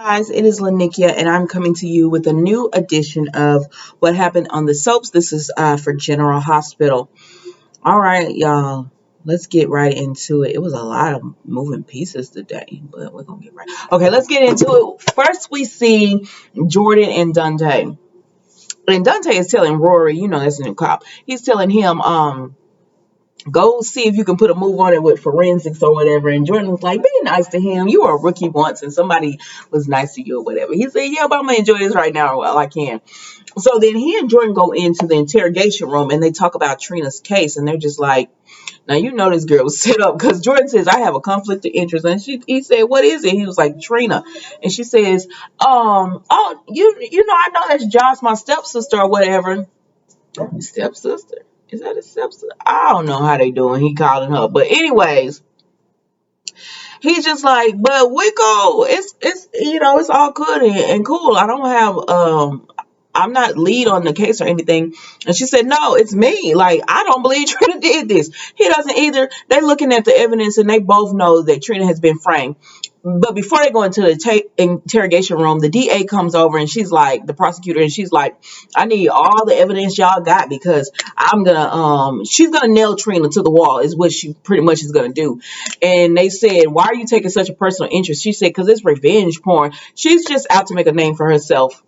Guys, it is Lanikia, and I'm coming to you with a new edition of What Happened on the Soaps. This is for General Hospital. All right, y'all, let's get right into it. It was a lot of moving pieces today, but we're gonna get right. Okay, let's get into it. First, we see Jordan and Dante, and Dante is telling Rory, that's a new cop. He's telling him, go see if you can put a move on it with forensics or whatever. And Jordan was like, be nice to him. You were a rookie once and somebody was nice to you or whatever. He said, yeah, but I'm going to enjoy this right now while I can. So then he and Jordan go into the interrogation room and they talk about Trina's case. And they're just like, now, this girl was set up because Jordan says, I have a conflict of interest. And he said, what is it? He was like, Trina. And she says, I know that's Josh, my stepsister or whatever. Stepsister? Is that a stepsister? I don't know how they doing. He calling her. But anyways, he's just like, but Wicco, it's all good and cool. I don't have I'm not lead on the case or anything. And she said, no, it's me. Like, I don't believe Trina did this. He doesn't either. They're looking at the evidence and they both know that Trina has been framed. But before they go into the interrogation room, the DA comes over and she's like, the prosecutor, and she's like, I need all the evidence y'all got because she's gonna nail Trina to the wall is what she pretty much is gonna do. And they said, why are you taking such a personal interest? She said, because it's revenge porn. She's just out to make a name for herself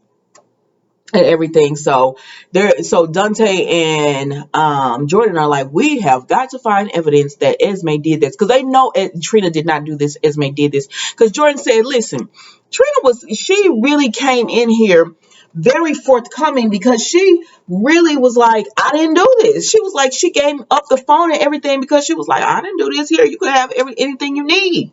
and everything. So Dante and Jordan are like, we have got to find evidence that Esme did this because they know Trina did not do this. Esme did this because Jordan said, listen, she really came in here very forthcoming because she really was like, I didn't do this. She was like, she gave up the phone and everything because she was like, I didn't do this. Here, you could have anything you need.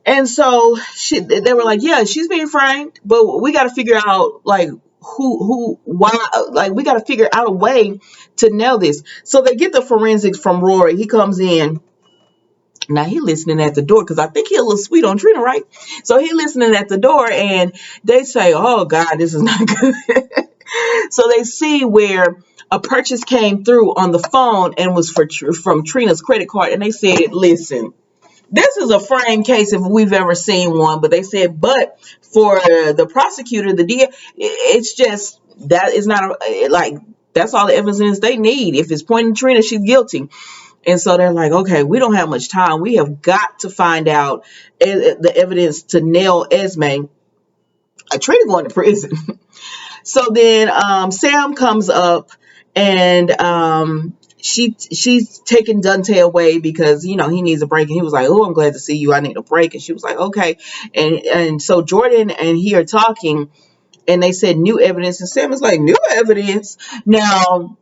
And so they were like, yeah, she's being framed, but we got to figure out like why, like we got to figure out a way to nail this. So they get the forensics from Rory. He comes in. Now he listening at the door because I think he a little sweet on Trina, right? So he listening at the door and they say, oh God, this is not good. So they see where a purchase came through on the phone and was from Trina's credit card. And they said, listen, this is a frame case if we've ever seen one, but they said, but for the prosecutor, the DA, it's just that is not like that's all the evidence they need. If it's pointing Trina, she's guilty. And so they're like, okay, we don't have much time. We have got to find out the evidence to nail Esme. Trina going to prison. So then Sam comes up and she's taking Dante away because he needs a break, and he was like, oh, I'm glad to see you, I need a break. And she was like, okay. And so Jordan and he are talking and they said new evidence, and Sam is like, new evidence? Now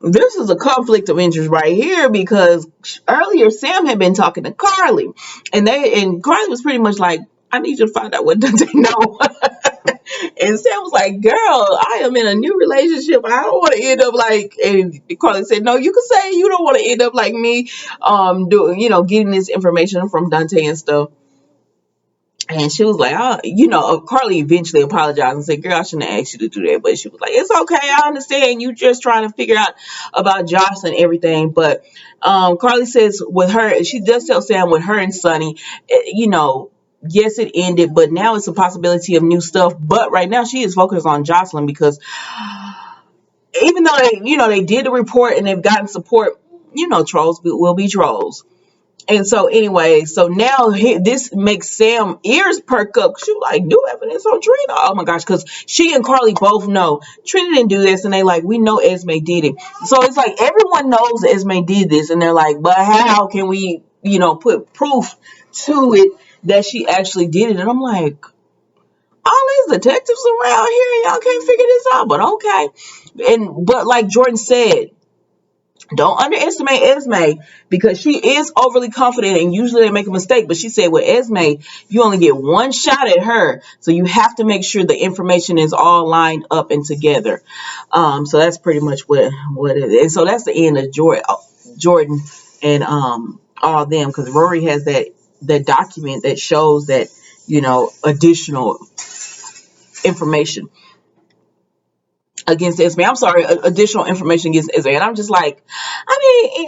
this is a conflict of interest right here because earlier Sam had been talking to Carly and Carly was pretty much like, I need you to find out what Dante know. And Sam was like, girl, I am in a new relationship. I don't want to end up like, and Carly said, no, you can say you don't want to end up like me, getting this information from Dante and stuff. And she was like, Carly eventually apologized and said, girl, I shouldn't have asked you to do that. But she was like, it's okay. I understand. You just trying to figure out about Josh and everything. But Carly says with her, she does tell Sam with her and Sonny, yes, it ended, but now it's a possibility of new stuff. But right now she is focused on Jocelyn because even though they did the report and they've gotten support, trolls will be trolls. And so anyway, so now this makes Sam ears perk up. She was like, new evidence on Trina. Oh my gosh, because she and Carly both know Trina didn't do this, and they like, we know Esme did it. So it's like everyone knows Esme did this, and they're like, but how can we, put proof to it that she actually did it? And I'm like, all these detectives around here, and y'all can't figure this out, but okay. But like Jordan said, don't underestimate Esme because she is overly confident and usually they make a mistake. But she said with Esme, you only get one shot at her. So you have to make sure the information is all lined up and together. So that's pretty much what it is. And so that's the end of Jordan and all them, because Rory has that document that shows that, additional information against Esme. I'm sorry, additional information against Esme. And I'm just like,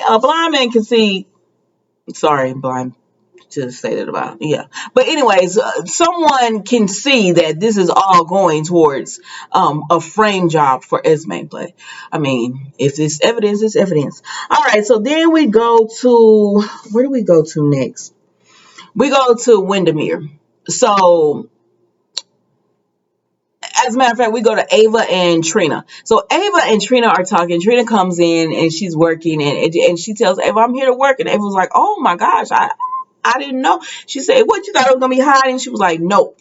a blind man can see. Sorry, blind To say that about, yeah. But anyways, someone can see that this is all going towards a frame job for Esme. But I mean, if it's evidence, it's evidence. All right, so then we go to, where do we go to next? We go to Windermere. So as a matter of fact, we go to Ava and Trina. So Ava and Trina are talking. Trina comes in and she's working, and she tells Ava, "I'm here to work." And Ava was like, "Oh my gosh, I didn't know." She said, "What, you thought I was gonna be hiding?" She was like, "Nope.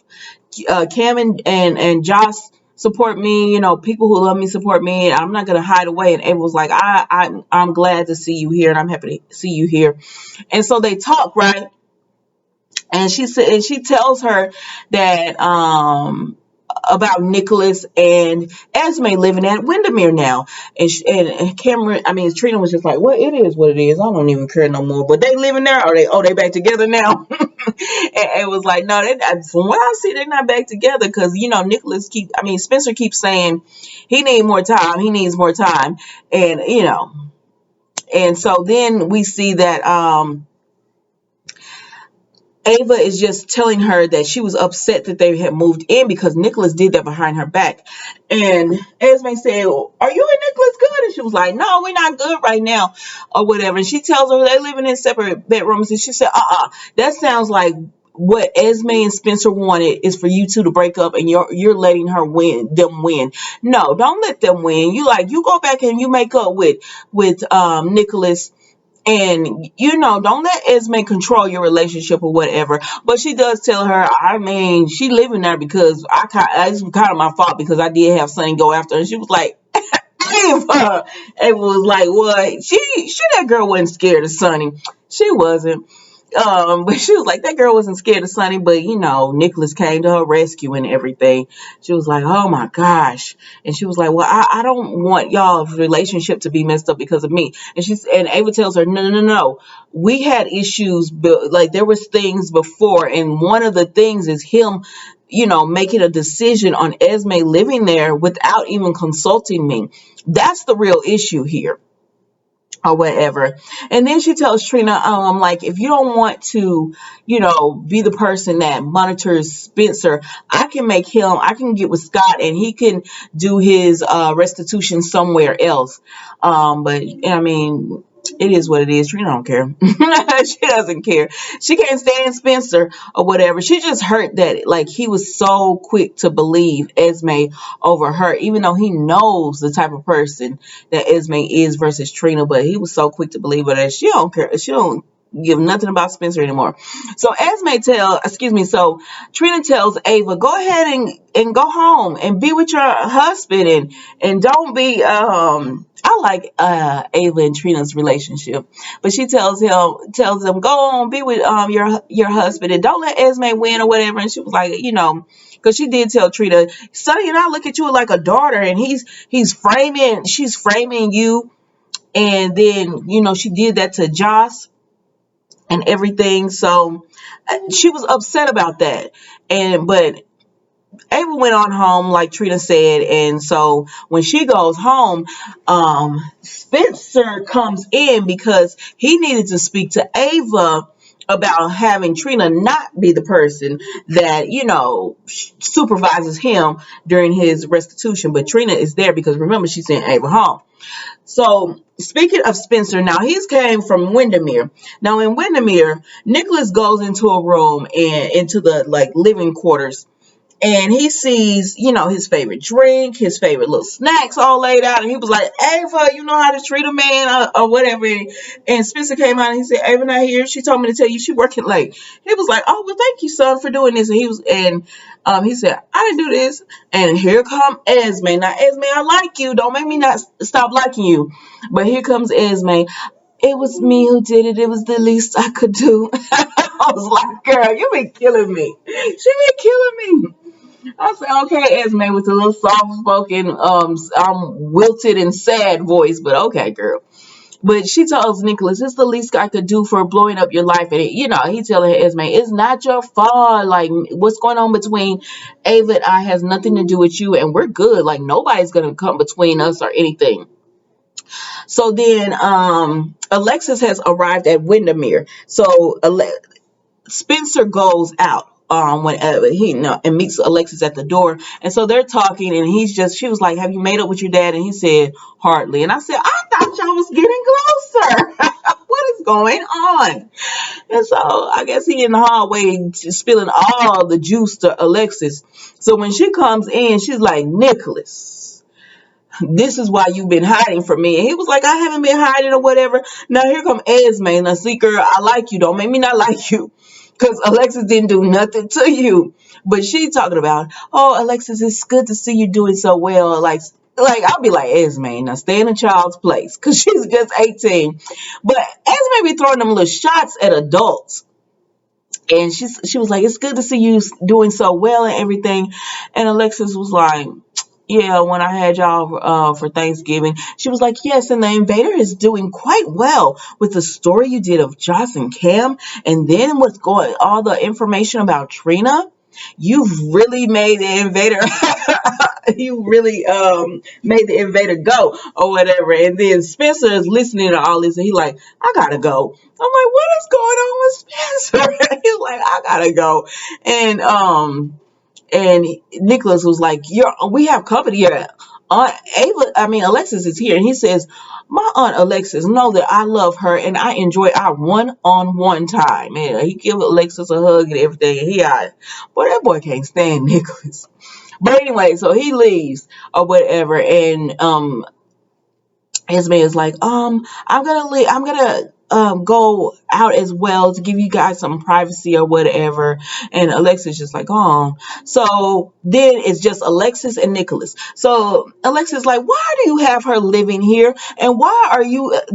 Cam and Joss support me. You know, people who love me support me. I'm not gonna hide away." And Ava was like, I'm glad to see you here, and I'm happy to see you here." And so they talk, right? And she said, and she tells her that about Nickolas and Esme living at Windermere now. And Cameron, I mean, Trina was just like, "Well, it is what it is. I don't even care no more." But they living there, or they back together now? And it was like, no, from what I see, they're not back together, because Spenser keeps saying he needs more time. He needs more time, and and so then we see that Ava is just telling her that she was upset that they had moved in because Nickolas did that behind her back. And Esme said, "Are you and Nickolas good?" And she was like, "No, we're not good right now," or whatever. And she tells her they're living in separate bedrooms. And she said, that sounds like what Esme and Spenser wanted is for you two to break up, and you're letting them win. No, don't let them win. You go back and you make up with Nickolas, and don't let Esme control your relationship or whatever. But she does tell her, I mean, she living there because it's kind of my fault because I did have Sonny go after her. And she was like, Ava. Ava was like, what? That girl wasn't scared of Sonny. She wasn't. But she was like, that girl wasn't scared of Sonny, but Nickolas came to her rescue and everything. She was like, oh my gosh. And she was like, well, I don't want y'all's relationship to be messed up because of me. And Ava tells her, no, no, no, no. We had issues, but like there was things before, and one of the things is him, making a decision on Esme living there without even consulting me. That's the real issue here, or whatever. And then she tells Trina, like, if you don't want to, be the person that monitors Spenser, I can get with Scott and he can do his restitution somewhere else. But I mean, it is what it is. Trina don't care. She doesn't care. She can't stand Spenser or whatever. She just hurt that like he was so quick to believe Esme over her, even though he knows the type of person that Esme is versus Trina, but he was so quick to believe her that she don't care. She don't give nothing about Spenser anymore. So so Trina tells Ava, go ahead and go home and be with your husband, and don't be I like Ava and Trina's relationship, but she tells them, go on, be with your husband, and don't let Esme win or whatever. And she was like, because she did tell Trina, Sonny and I look at you like a daughter, and she's framing you. And then she did that to Joss and everything. So she was upset about that. But Ava went on home, like Trina said, and so when she goes home, Spenser comes in because he needed to speak to Ava about having Trina not be the person that supervises him during his restitution. But Trina is there because, remember, she sent Ava home. So speaking of Spenser, now he's came from Windermere. Now in Windermere, Nickolas goes into a room and into the living quarters, and he sees, his favorite drink, his favorite little snacks all laid out. And he was like, Ava, you know how to treat a man or whatever. And Spenser came out and he said, Ava not here. She told me to tell you she working late. He was like, oh, well, thank you, son, for doing this. And he said, I didn't do this. And here come Esme. Now, Esme, I like you. Don't make me not stop liking you. But here comes Esme. It was me who did it. It was the least I could do. I was like, girl, you been killing me. She been killing me. I said, okay, Esme, with a little soft-spoken, wilted and sad voice, but okay, girl. But she tells Nickolas, it's the least I could do for blowing up your life. And, he telling her, Esme, it's not your fault. Like, what's going on between Ava and I has nothing to do with you, and we're good. Like, nobody's going to come between us or anything. So then Alexis has arrived at Windermere. So Spenser goes out when he and meets Alexis at the door, and so they're talking, and she was like, "Have you made up with your dad?" And he said, "Hardly." And I said, "I thought y'all was getting closer. What is going on?" And so I guess he in the hallway spilling all the juice to Alexis. So when she comes in, she's like, "Nickolas, this is why you've been hiding from me." And he was like, "I haven't been hiding or whatever." Now here come Esme. Now see, girl, I like you. Don't make me not like you. Because Alexis didn't do nothing to you. But she talking about, "Oh, Alexis, it's good to see you doing so well." I'll be like, Esme, now stay in a child's place. Because she's just 18. But Esme be throwing them little shots at adults. And she was like, "It's good to see you doing so well and everything." And Alexis was like, "Yeah, when I had y'all for Thanksgiving." She was like, "Yes, and the Invader is doing quite well with the story you did of Joss and Cam, and then all the information about Trina. You've really made the Invader, you really made the Invader go or whatever." And then Spenser is listening to all this, and he like, "I gotta go." I'm like, "What is going on with Spenser?" He's like, "I gotta go," and Nickolas was like, "We have company here. Alexis is here." And he says, "My aunt Alexis, know that I love her and I enjoy our one-on-one time." And he give Alexis a hug and everything. And boy, that boy can't stand Nickolas. But anyway, so he leaves or whatever. And Esme is like, I'm gonna leave. I'm gonna go out as well to give you guys some privacy or whatever. And Alexis just like, "Oh." So then it's just Alexis and Nickolas. So Alexis like, "Why do you have her living here? And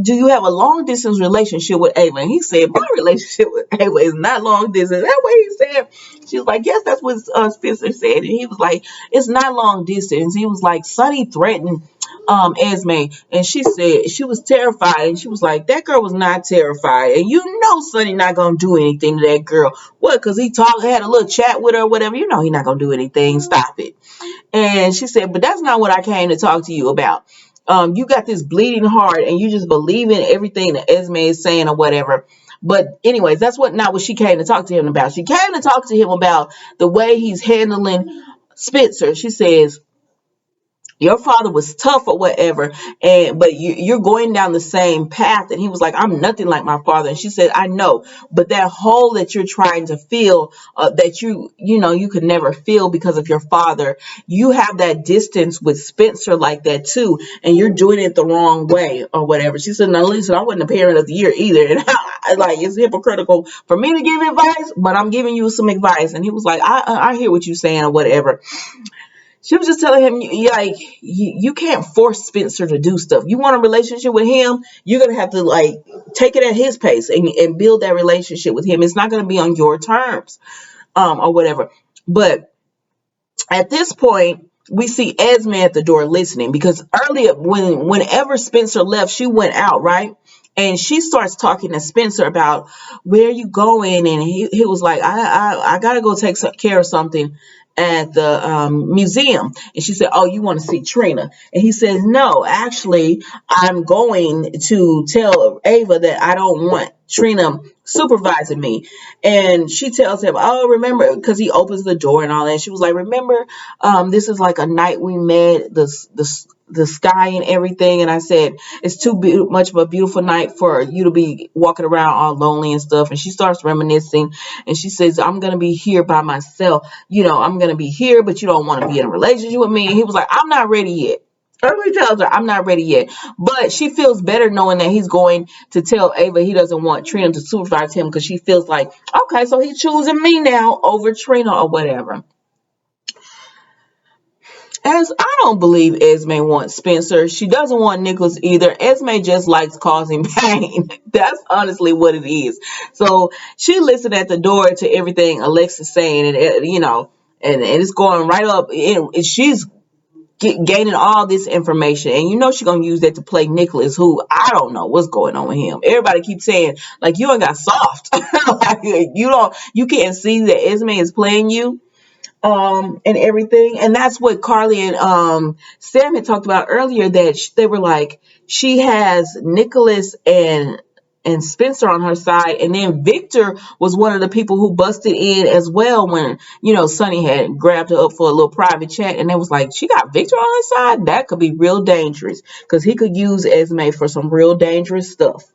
do you have a long distance relationship with Ava?" And he said, "My relationship with Ava is not long distance." That way he said. She was like, "Yes, that's what Spenser said." And he was like, "It's not long distance." He was like, "Sonny threatened Esme, and she said she was terrified." And she was like, "That girl was not terrified, and you know Sonny not gonna do anything to that girl. What? Because he had a little chat with her or whatever. You know he not gonna do anything. Stop it." And she said, "But that's not what I came to talk to you about. You got this bleeding heart, and you just believe in everything that Esme is saying or whatever." But anyways, that's not what she came to talk to him about. She came to talk to him about the way he's handling Spenser. She says, "Your father was tough or whatever, but you're going down the same path." And he was like, "I'm nothing like my father." And she said, "I know, but that hole that you're trying to fill, that you could never fill because of your father, you have that distance with Spenser like that too, and you're doing it the wrong way or whatever." She said, "Now listen, I wasn't a parent of the year either, and it's hypocritical for me to give advice, but I'm giving you some advice." And he was like, I hear what you're saying or whatever." She was just telling him, like, you can't force Spenser to do stuff. You want a relationship with him, you're going to have to, like, take it at his pace and build that relationship with him. It's not going to be on your terms or whatever. But at this point, we see Esme at the door listening, because earlier, whenever Spenser left, she went out, right? And she starts talking to Spenser about, "Where are you going?" And he was like, I gotta go take care of something at the museum. And she said, "Oh, you want to see Trina?" And he says, "No, actually, I'm going to tell Ava that I don't want Trina supervising me." And she tells him, "Oh, remember," because he opens the door and all that. And she was like, "Remember, this is like a night we met, the sky and everything." And I said, "It's too much of a beautiful night for you to be walking around all lonely and stuff." And she starts reminiscing, and she says, "I'm going to be here by myself. I'm going to be here, but you don't want to be in a relationship with me." And he was like, "I'm not ready yet." Early tells her, "I'm not ready yet." But she feels better knowing that he's going to tell Ava he doesn't want Trina to supervise him, because she feels like, okay, so he's choosing me now over Trina or whatever. As I don't believe Esme wants Spenser. She doesn't want Nickolas either. Esme just likes causing pain. That's honestly what it is. So she listened at the door to everything Alexis saying, and it's going right up. And she's gaining all this information, and she's gonna use that to play Nickolas, who I don't know what's going on with him. Everybody keeps saying, like, you ain't got soft. Like, you can't see that Esme is playing you and everything. And that's what Carly and Sam had talked about earlier, that they were like, she has Nickolas and and Spenser on her side, and then Victor was one of the people who busted in as well when Sonny had grabbed her up for a little private chat, and they was like, she got Victor on her side. That could be real dangerous because he could use Esme for some real dangerous stuff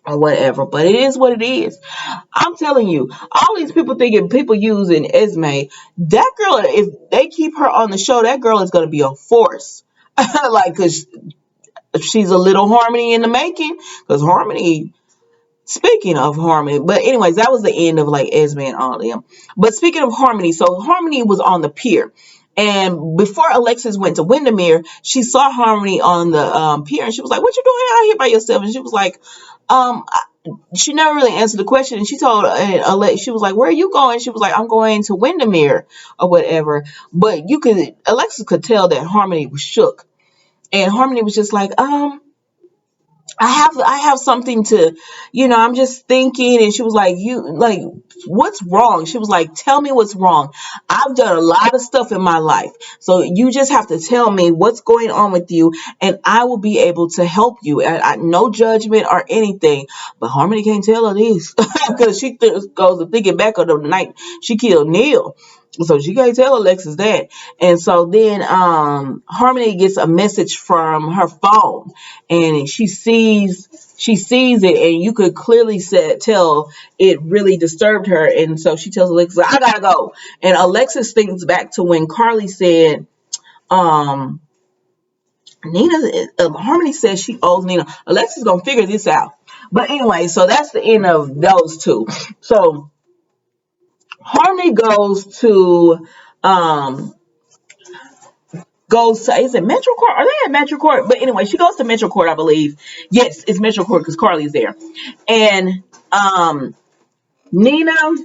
or whatever. But it is what it is. I'm telling you, all these people thinking people using Esme, that girl, if they keep her on the show, that girl is going to be a force. Like, cause she's a little Harmony in the making. Cause Harmony, speaking of Harmony, but anyways, that was the end of like Esme and all of them. But speaking of Harmony, so Harmony was on the pier. And before Alexis went to Windermere, she saw Harmony on the pier, and she was like, "What you doing out here by yourself?" And she was like, um, she never really answered the question, and she told she was like, "Where are you going?" She was like, "I'm going to Windermere or whatever." But Alexis could tell that Harmony was shook, and Harmony was just like, I have something to, I'm just thinking. And she was like, what's wrong? She was like, tell me what's wrong. I've done a lot of stuff in my life. So you just have to tell me what's going on with you, and I will be able to help you. No judgment or anything. But Harmony can't tell her this because she goes to thinking back on the night she killed Neil. So she can't tell Alexis that. And so then Harmony gets a message from her phone, and she sees it, and you could clearly tell it really disturbed her. And so she tells Alexis, I gotta go. And Alexis thinks back to when Carly said, Harmony says she owes Nina. Alexis gonna figure this out. But anyway, so that's the end of those two. So Harmony goes to is it Metro Court? Are they at Metro Court? But anyway, she goes to Metro Court, I believe. Yes, it's Metro Court because Carly's there. And Nina,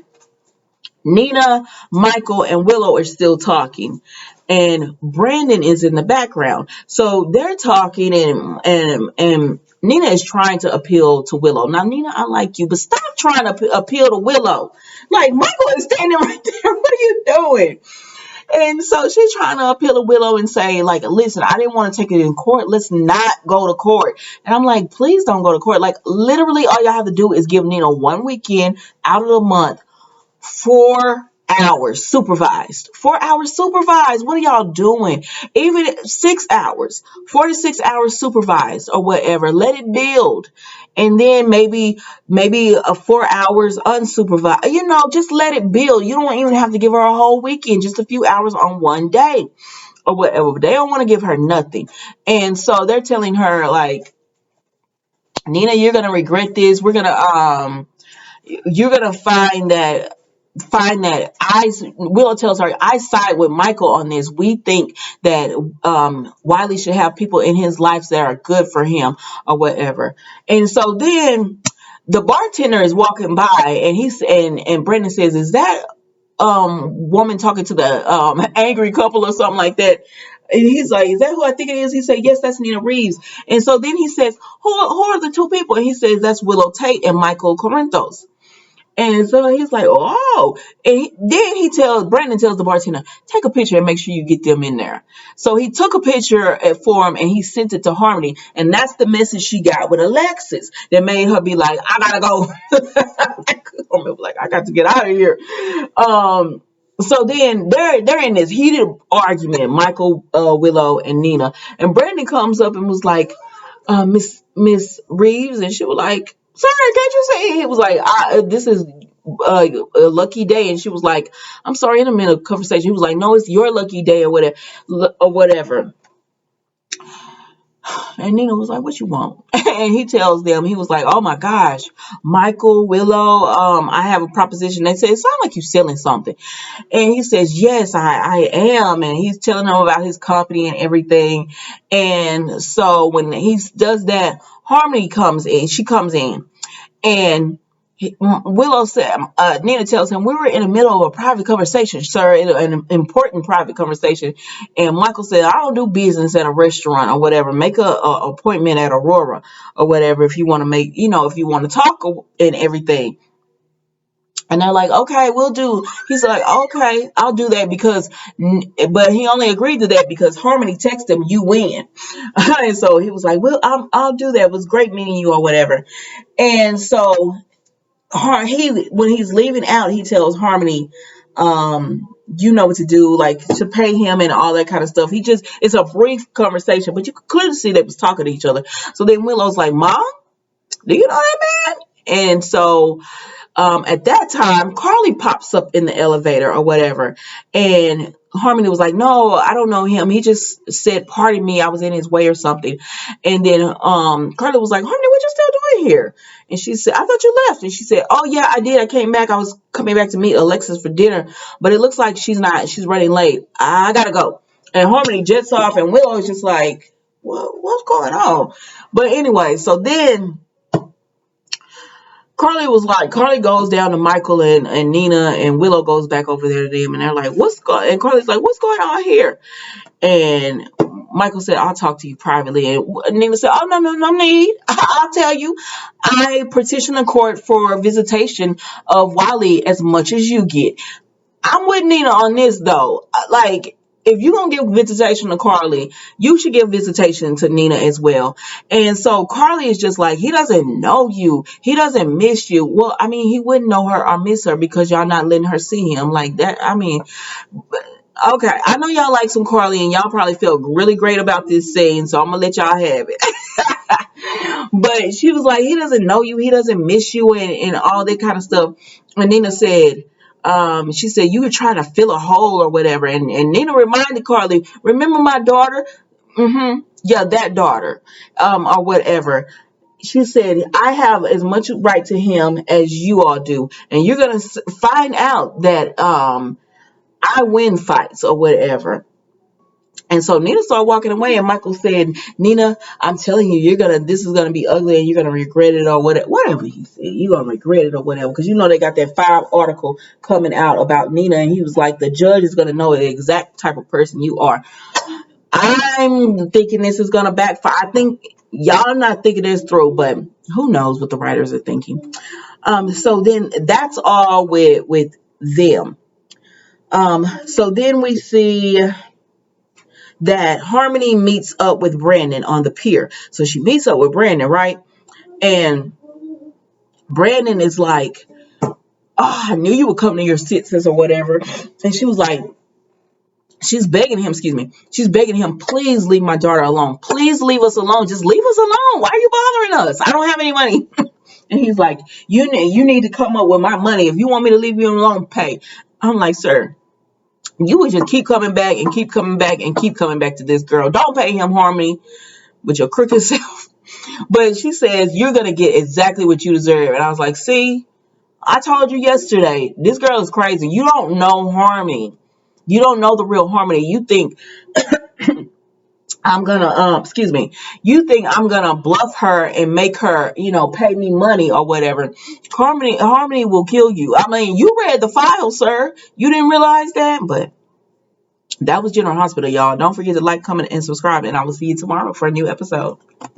Michael, and Willow are still talking, and Brandon is in the background. So they're talking, and Nina is trying to appeal to Willow. Now, Nina, I like you, but stop trying to appeal to Willow. Like, Michael is standing right there. What are you doing? And so she's trying to appeal to Willow and say, like, listen, I didn't want to take it in court. Let's not go to court. And I'm like, please don't go to court. Like, literally, all y'all have to do is give Nina one weekend out of the month, 4 hours supervised. 4 hours supervised. What are y'all doing? Even 6 hours, 4 to 6 hours supervised or whatever. Let it build. And then maybe a 4 hours unsupervised. Just let it build. You don't even have to give her a whole weekend, just a few hours on one day or whatever. But they don't want to give her nothing. And so they're telling her, like, Nina, you're gonna regret this. You're gonna find that Willow tells her, I side with Michael on this. We think that Wiley should have people in his life that are good for him or whatever. And so then the bartender is walking by, and Brendan says, is that woman talking to the angry couple or something like that? And he's like, is that who I think it is? He said, yes, that's Nina Reeves. And so then he says, who are the two people? And he says, that's Willow Tate and Michael Corinthos. And so he's like, oh. And then Brandon tells the bartender, take a picture and make sure you get them in there. So he took a picture for him, and he sent it to Harmony. And that's the message she got with Alexis that made her be like, I gotta go. Like, I got to get out of here. So then they're in this heated argument, Michael, Willow, and Nina. And Brandon comes up and was like, Miss Reeves, and she was like, sorry, can't you say? He was like, this is a lucky day. And she was like, I'm sorry, in a minute conversation. He was like, no, it's your lucky day or whatever. And Nina was like, what you want? And he tells them, he was like, oh my gosh, Michael, Willow, I have a proposition. They say, it sounds like you're selling something. And he says, yes, I am. And he's telling them about his company and everything. And so when he does that, Harmony comes in. She comes in. And Willow said, Nina tells him, we were in the middle of a private conversation, sir, an important private conversation. And Michael said, I don't do business at a restaurant or whatever. Make a appointment at Aurora or whatever if you want to if you want to talk and everything. And they're like, okay, we'll do. He's like, okay, I'll do that but he only agreed to that because Harmony texted him, you win. And so he was like, well, I'll do that. It was great meeting you or whatever. And so when he's leaving out, he tells Harmony, you know what to do, like to pay him and all that kind of stuff. It's a brief conversation, but you could clearly see they was talking to each other. So then Willow's like, Mom, do you know that man? And so at that time, Carly pops up in the elevator or whatever. And Harmony was like, no, I don't know him. He just said, pardon me, I was in his way or something. And then Carly was like, Harmony, what you still doing here? And she said, I thought you left. And she said, oh, yeah, I did. I came back. I was coming back to meet Alexis for dinner. But it looks like she's running late. I got to go. And Harmony jets off, and Willow is just like, what's going on? But anyway, so then Carly goes down to Michael and Nina, and Willow goes back over there to them, and they're like, and Carly's like, what's going on here? And Michael said, I'll talk to you privately. And Nina said, oh, no need. I'll tell you. I petitioned the court for visitation of Wiley as much as you get. I'm with Nina on this, though. Like, if you're going to give visitation to Carly, you should give visitation to Nina as well. And so Carly is just like, he doesn't know you. He doesn't miss you. Well, I mean, he wouldn't know her or miss her because y'all not letting her see him like that. I mean, okay, I know y'all like some Carly and y'all probably feel really great about this scene, so I'm going to let y'all have it. But she was like, he doesn't know you. He doesn't miss you and all that kind of stuff. And Nina said, she said, you were trying to fill a hole or whatever. And Nina reminded Carly, remember my daughter? Yeah, that daughter, or whatever. She said, I have as much right to him as you all do. And you're going to find out that I win fights or whatever. And so Nina started walking away, and Michael said, Nina, I'm telling you, this is gonna be ugly and you're gonna regret it or whatever he said. You're gonna regret it or whatever. Because you know they got that 5 article coming out about Nina, and he was like, the judge is gonna know the exact type of person you are. I'm thinking this is gonna backfire. I think y'all not thinking this through, but who knows what the writers are thinking. So then that's all with them. So then we see that Harmony meets up with Brandon on the pier. So she meets up with Brandon, right? And Brandon is like, oh, I knew you would come to your senses or whatever. And she was like, she's begging him, please leave my daughter alone. Please leave us alone. Just leave us alone. Why are you bothering us? I don't have any money. And he's like, you need to come up with my money. If you want me to leave you alone, pay. I'm like, sir, you would just keep coming back and keep coming back and keep coming back to this girl. Don't pay him, Harmony, with your crooked self. But she says, you're going to get exactly what you deserve. And I was like, see, I told you yesterday, this girl is crazy. You don't know Harmony. You don't know the real Harmony. You think I'm going to, you think I'm going to bluff her and make her, pay me money or whatever. Harmony will kill you. I mean, you read the file, sir. You didn't realize that, but that was General Hospital, y'all. Don't forget to like, comment, and subscribe, and I will see you tomorrow for a new episode.